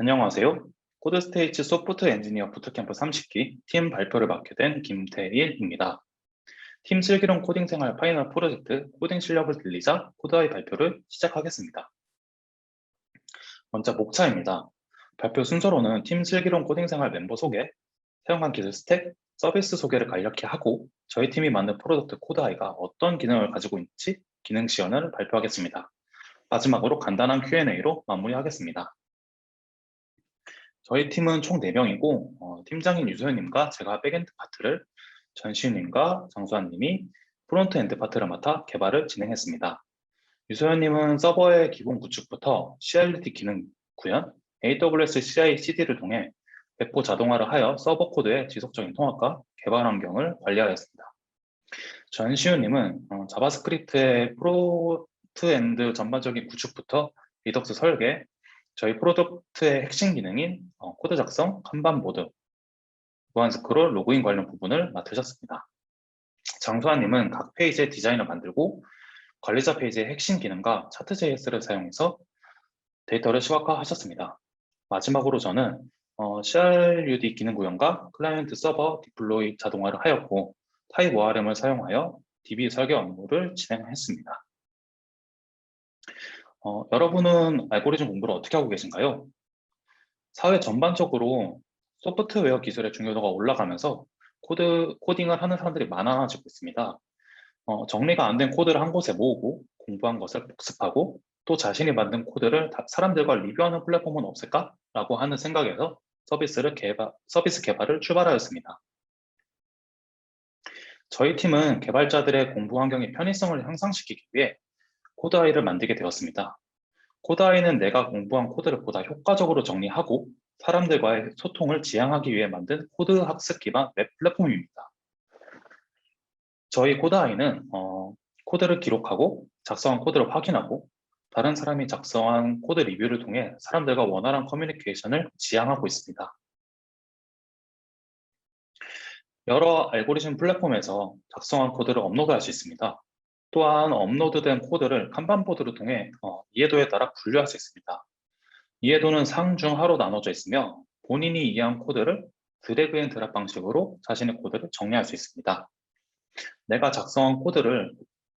안녕하세요. 코드스테이츠 소프트웨어 엔지니어 부트캠프 30기 팀 발표를 맡게 된 김태일입니다. 팀 슬기로운 코딩 생활 파이널 프로젝트 코딩 실력을 늘리자 코드아이 발표를 시작하겠습니다. 먼저 목차입니다. 발표 순서로는 팀 슬기로운 코딩 생활 멤버 소개, 사용한 기술 스택, 서비스 소개를 간략히 하고 저희 팀이 만든 프로덕트 코드아이가 어떤 기능을 가지고 있는지 기능 시연을 발표하겠습니다. 마지막으로 간단한 Q&A로 마무리하겠습니다. 저희 팀은 총 4명이고 팀장인 유소연님과 제가 백엔드 파트를, 전시윤님과 장수환님이 프론트엔드 파트를 맡아 개발을 진행했습니다. 유소연님은 서버의 기본 구축부터 CI/CD 기능 구현, AWS CI/CD를 통해 배포 자동화를 하여 서버 코드의 지속적인 통합과 개발 환경을 관리하였습니다. 전시윤님은 자바스크립트의 프론트엔드 전반적인 구축부터 리덕스 설계, 저희 프로덕트의 핵심 기능인 코드 작성, kanban 보드, 무한 스크롤, 로그인 관련 부분을 맡으셨습니다. 장수아님은 각 페이지의 디자인을 만들고 관리자 페이지의 핵심 기능과 차트.js를 사용해서 데이터를 시각화하셨습니다. 마지막으로 저는 CRUD 기능 구현과 클라이언트 서버 디플로이 자동화를 하였고 타입 ORM을 사용하여 DB 설계 업무를 진행했습니다. 여러분은 알고리즘 공부를 어떻게 하고 계신가요? 사회 전반적으로 소프트웨어 기술의 중요도가 올라가면서 코딩을 하는 사람들이 많아지고 있습니다. 정리가 안 된 코드를 한 곳에 모으고 공부한 것을 복습하고 또 자신이 만든 코드를 사람들과 리뷰하는 플랫폼은 없을까? 라고 하는 생각에서 서비스 개발을 출발하였습니다. 저희 팀은 개발자들의 공부 환경의 편의성을 향상시키기 위해 코드아이를 만들게 되었습니다. 코드아이는 내가 공부한 코드를 보다 효과적으로 정리하고 사람들과의 소통을 지향하기 위해 만든 코드 학습 기반 웹 플랫폼입니다. 저희 코드아이는 코드를 기록하고 작성한 코드를 확인하고 다른 사람이 작성한 코드 리뷰를 통해 사람들과 원활한 커뮤니케이션을 지향하고 있습니다. 여러 알고리즘 플랫폼에서 작성한 코드를 업로드할 수 있습니다. 또한 업로드된 코드를 kanban 보드를 통해 이해도에 따라 분류할 수 있습니다. 이해도는 상, 중, 하로 나눠져 있으며 본인이 이해한 코드를 드래그 앤 드랍 방식으로 자신의 코드를 정리할 수 있습니다. 내가 작성한 코드를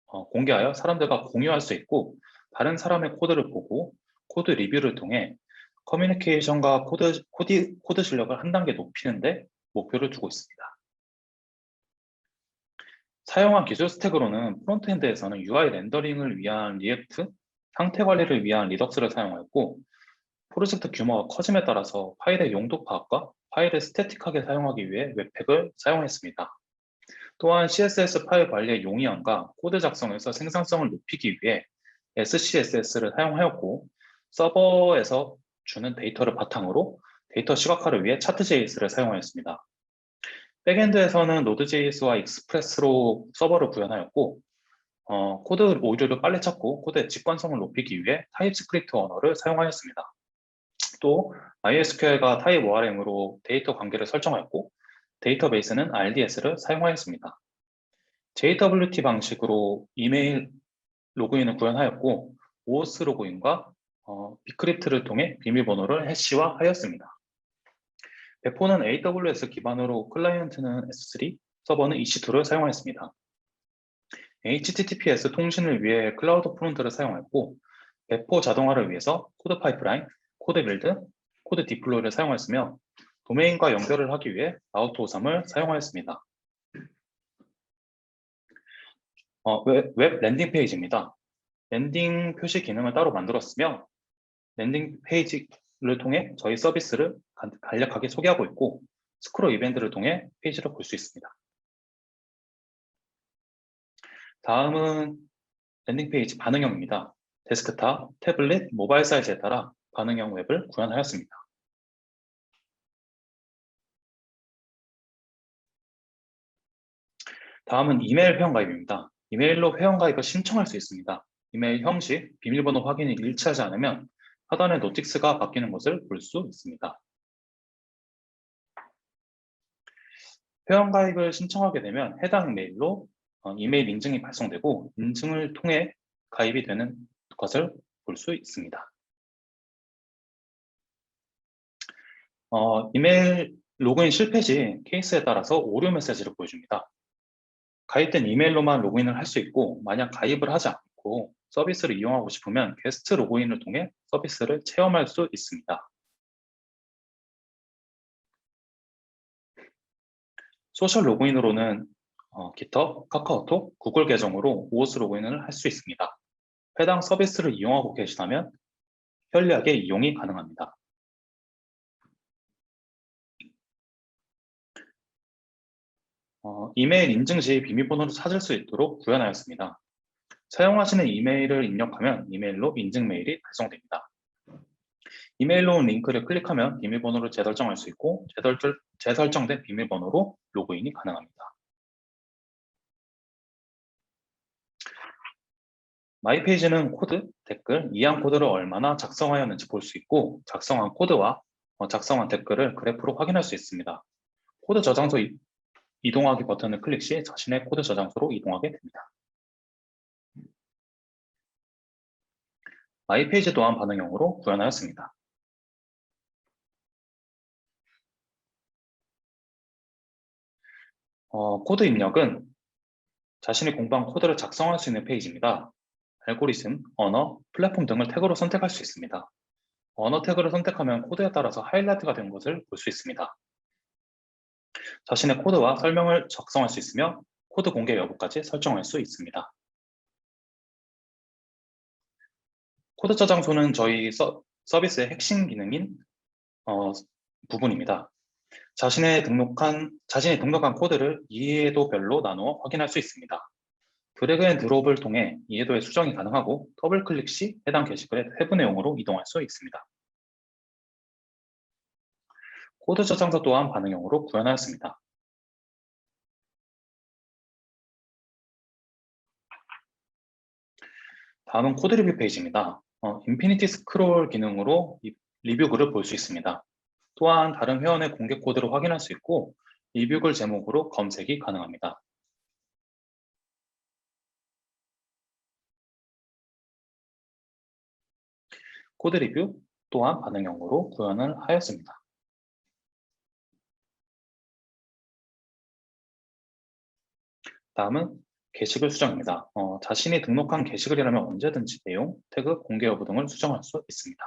공개하여 사람들과 공유할 수 있고 다른 사람의 코드를 보고 코드 리뷰를 통해 커뮤니케이션과 코드 실력을 한 단계 높이는데 목표를 두고 있습니다. 사용한 기술 스택으로는 프론트엔드에서는 UI 렌더링을 위한 리액트, 상태 관리를 위한 리덕스를 사용하였고 프로젝트 규모가 커짐에 따라서 파일의 용도 파악과 파일을 스태틱하게 사용하기 위해 웹팩을 사용했습니다. 또한 CSS 파일 관리의 용이함과 코드 작성에서 생산성을 높이기 위해 SCSS를 사용하였고 서버에서 주는 데이터를 바탕으로 데이터 시각화를 위해 차트.js를 사용하였습니다. 백엔드에서는 노드.js와 익스프레스로 서버를 구현하였고 코드 오류를 빨리 찾고 코드의 직관성을 높이기 위해 타입스크립트 언어를 사용하였습니다. 또 MySQL과 타입 ORM으로 데이터 관계를 설정하였고 데이터베이스는 RDS를 사용하였습니다. JWT 방식으로 이메일 로그인을 구현하였고 OAuth 로그인과 비크립트를 통해 비밀번호를 해시화하였습니다. 배포는 AWS 기반으로 클라이언트는 S3, 서버는 EC2를 사용하였습니다. HTTPS 통신을 위해 클라우드 프론트를 사용했고 배포 자동화를 위해서 코드 파이프라인, 코드 빌드, 코드 디플로이를 사용하였으며 도메인과 연결을 하기 위해 라우트53을 사용하였습니다. 웹 랜딩 페이지입니다. 랜딩 표시 기능을 따로 만들었으며 랜딩 페이지를 통해 저희 서비스를 간략하게 소개하고 있고 스크롤 이벤트를 통해 페이지를 볼 수 있습니다. 다음은 랜딩 페이지 반응형입니다. 데스크탑, 태블릿, 모바일 사이즈에 따라 반응형 웹을 구현하였습니다. 다음은 이메일 회원가입입니다. 이메일로 회원가입을 신청할 수 있습니다. 이메일 형식, 비밀번호 확인이 일치하지 않으면 하단의 노틱스가 바뀌는 것을 볼 수 있습니다. 회원가입을 신청하게 되면 해당 메일로 이메일 인증이 발송되고 인증을 통해 가입이 되는 것을 볼 수 있습니다. 이메일 로그인 실패 시 케이스에 따라서 오류 메시지를 보여줍니다. 가입된 이메일로만 로그인을 할 수 있고, 만약 가입을 하지 않고 서비스를 이용하고 싶으면 게스트 로그인을 통해 서비스를 체험할 수 있습니다. 소셜 로그인으로는 깃허브, 카카오톡, 구글 계정으로 OAuth 로그인을 할 수 있습니다. 해당 서비스를 이용하고 계시다면 편리하게 이용이 가능합니다. 이메일 인증 시 비밀번호를 찾을 수 있도록 구현하였습니다. 사용하시는 이메일을 입력하면 이메일로 인증 메일이 발송됩니다. 이메일로 온 링크를 클릭하면 비밀번호를 재설정할 수 있고, 재설정된 비밀번호로 로그인이 가능합니다. 마이페이지는 코드, 댓글, 이한 코드를 얼마나 작성하였는지 볼 수 있고, 작성한 코드와 작성한 댓글을 그래프로 확인할 수 있습니다. 코드 저장소 이동하기 버튼을 클릭 시 자신의 코드 저장소로 이동하게 됩니다. 마이페이지 또한 반응형으로 구현하였습니다. 코드 입력은 자신이 공부한 코드를 작성할 수 있는 페이지입니다. 알고리즘, 언어, 플랫폼 등을 태그로 선택할 수 있습니다. 언어 태그를 선택하면 코드에 따라서 하이라이트가 된 것을 볼 수 있습니다. 자신의 코드와 설명을 작성할 수 있으며 코드 공개 여부까지 설정할 수 있습니다. 코드 저장소는 저희 서비스의 핵심 기능인 부분입니다. 자신이 등록한 코드를 이해도별로 나누어 확인할 수 있습니다. 드래그 앤 드롭을 통해 이해도의 수정이 가능하고 더블 클릭 시 해당 게시글의 세부 내용으로 이동할 수 있습니다. 코드 저장소 또한 반응형으로 구현하였습니다. 다음은 코드 리뷰 페이지입니다. 인피니티 스크롤 기능으로 리뷰 글을 볼 수 있습니다. 또한 다른 회원의 공개 코드를 확인할 수 있고, 리뷰 글 제목으로 검색이 가능합니다. 코드 리뷰 또한 반응형으로 구현을 하였습니다. 다음은 게시글 수정입니다. 자신이 등록한 게시글이라면 언제든지 내용, 태그, 공개 여부 등을 수정할 수 있습니다.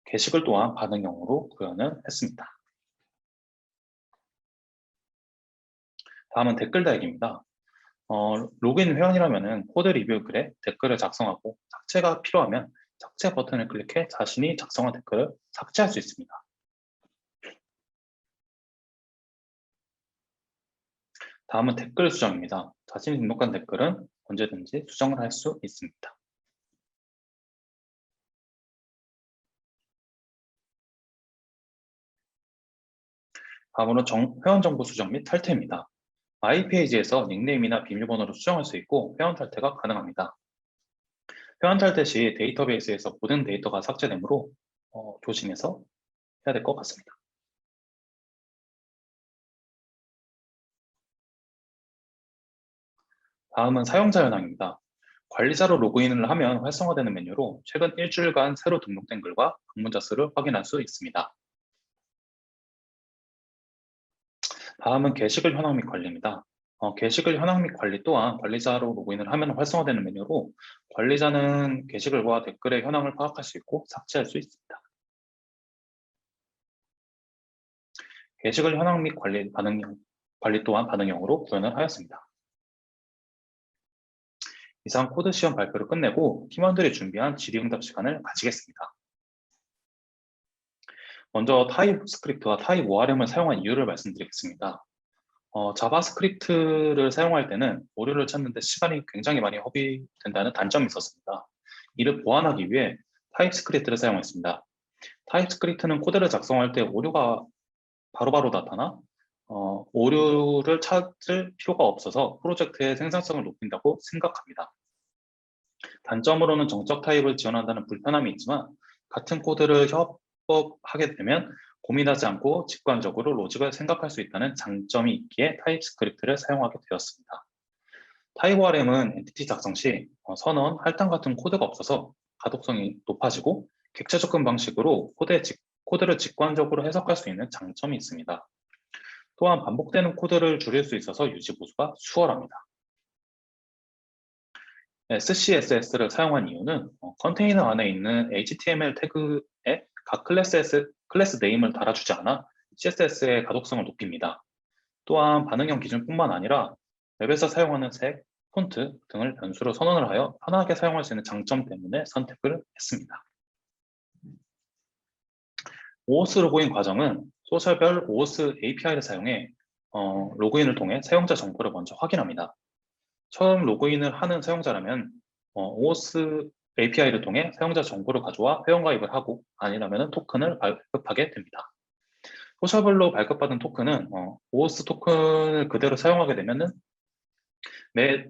게시글 또한 반응형으로 구현을 했습니다. 다음은 댓글 달기입니다. 로그인 회원이라면 코드 리뷰 글에 댓글을 작성하고 삭제가 필요하면 삭제 버튼을 클릭해 자신이 작성한 댓글을 삭제할 수 있습니다. 다음은 댓글 수정입니다. 자신이 등록한 댓글은 언제든지 수정을 할 수 있습니다. 다음으로 회원 정보 수정 및 탈퇴입니다. 마이페이지에서 닉네임이나 비밀번호를 수정할 수 있고 회원 탈퇴가 가능합니다. 회원 탈퇴 시 데이터베이스에서 모든 데이터가 삭제되므로 조심해서 해야 될 것 같습니다. 다음은 사용자 현황입니다. 관리자로 로그인을 하면 활성화되는 메뉴로 최근 일주일간 새로 등록된 글과 방문자 수를 확인할 수 있습니다. 다음은 게시글 현황 및 관리입니다. 게시글 현황 및 관리 또한 관리자로 로그인을 하면 활성화되는 메뉴로 관리자는 게시글과 댓글의 현황을 파악할 수 있고 삭제할 수 있습니다. 게시글 현황 및 관리 또한 반응형으로 구현을 하였습니다. 이상 코드 시험 발표를 끝내고 팀원들이 준비한 질의응답 시간을 가지겠습니다. 먼저 타입스크립트와 타입 ORM을 사용한 이유를 말씀드리겠습니다. 자바스크립트를 사용할 때는 오류를 찾는 데 시간이 굉장히 많이 허비된다는 단점이 있었습니다. 이를 보완하기 위해 타입스크립트를 사용했습니다. 타입스크립트는 코드를 작성할 때 오류가 바로바로 나타나 오류를 찾을 필요가 없어서 프로젝트의 생산성을 높인다고 생각합니다. 단점으로는 정적 타입을 지원한다는 불편함이 있지만 같은 코드를 협업하게 되면 고민하지 않고 직관적으로 로직을 생각할 수 있다는 장점이 있기에 타입스크립트를 사용하게 되었습니다. 타입ORM은 엔티티 작성 시 선언, 할당 같은 코드가 없어서 가독성이 높아지고 객체 접근 방식으로 코드를 직관적으로 해석할 수 있는 장점이 있습니다. 또한 반복되는 코드를 줄일 수 있어서 유지 보수가 수월합니다. SCSS를 사용한 이유는 컨테이너 안에 있는 HTML 태그에 각 클래스 네임을 달아주지 않아 CSS의 가독성을 높입니다. 또한 반응형 기준뿐만 아니라 웹에서 사용하는 색, 폰트 등을 변수로 선언을 하여 편하게 사용할 수 있는 장점 때문에 선택을 했습니다. OAuth 로그인 과정은 소셜별 OAuth API를 사용해 로그인을 통해 사용자 정보를 먼저 확인합니다. 처음 로그인을 하는 사용자라면 OAuth API를 통해 사용자 정보를 가져와 회원가입을 하고 아니라면 토큰을 발급하게 됩니다. 소셜별로 발급받은 토큰은 OAuth 토큰을 그대로 사용하게 되면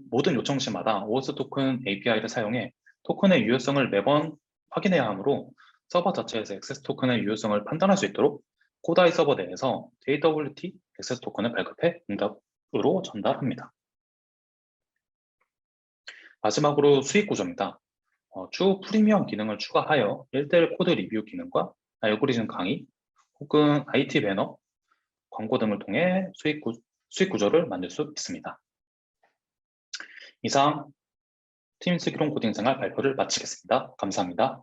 모든 요청 시마다 OAuth 토큰 API를 사용해 토큰의 유효성을 매번 확인해야 하므로 서버 자체에서 액세스 토큰의 유효성을 판단할 수 있도록 코다이 서버 내에서 JWT 액세스 토큰을 발급해 응답으로 전달합니다. 마지막으로 수익 구조입니다. 추후 프리미엄 기능을 추가하여 1:1 코드 리뷰 기능과 알고리즘 강의 혹은 IT 배너, 광고 등을 통해 수익 구조를 만들 수 있습니다. 이상 팀 슬기로운 코딩 생활 발표를 마치겠습니다. 감사합니다.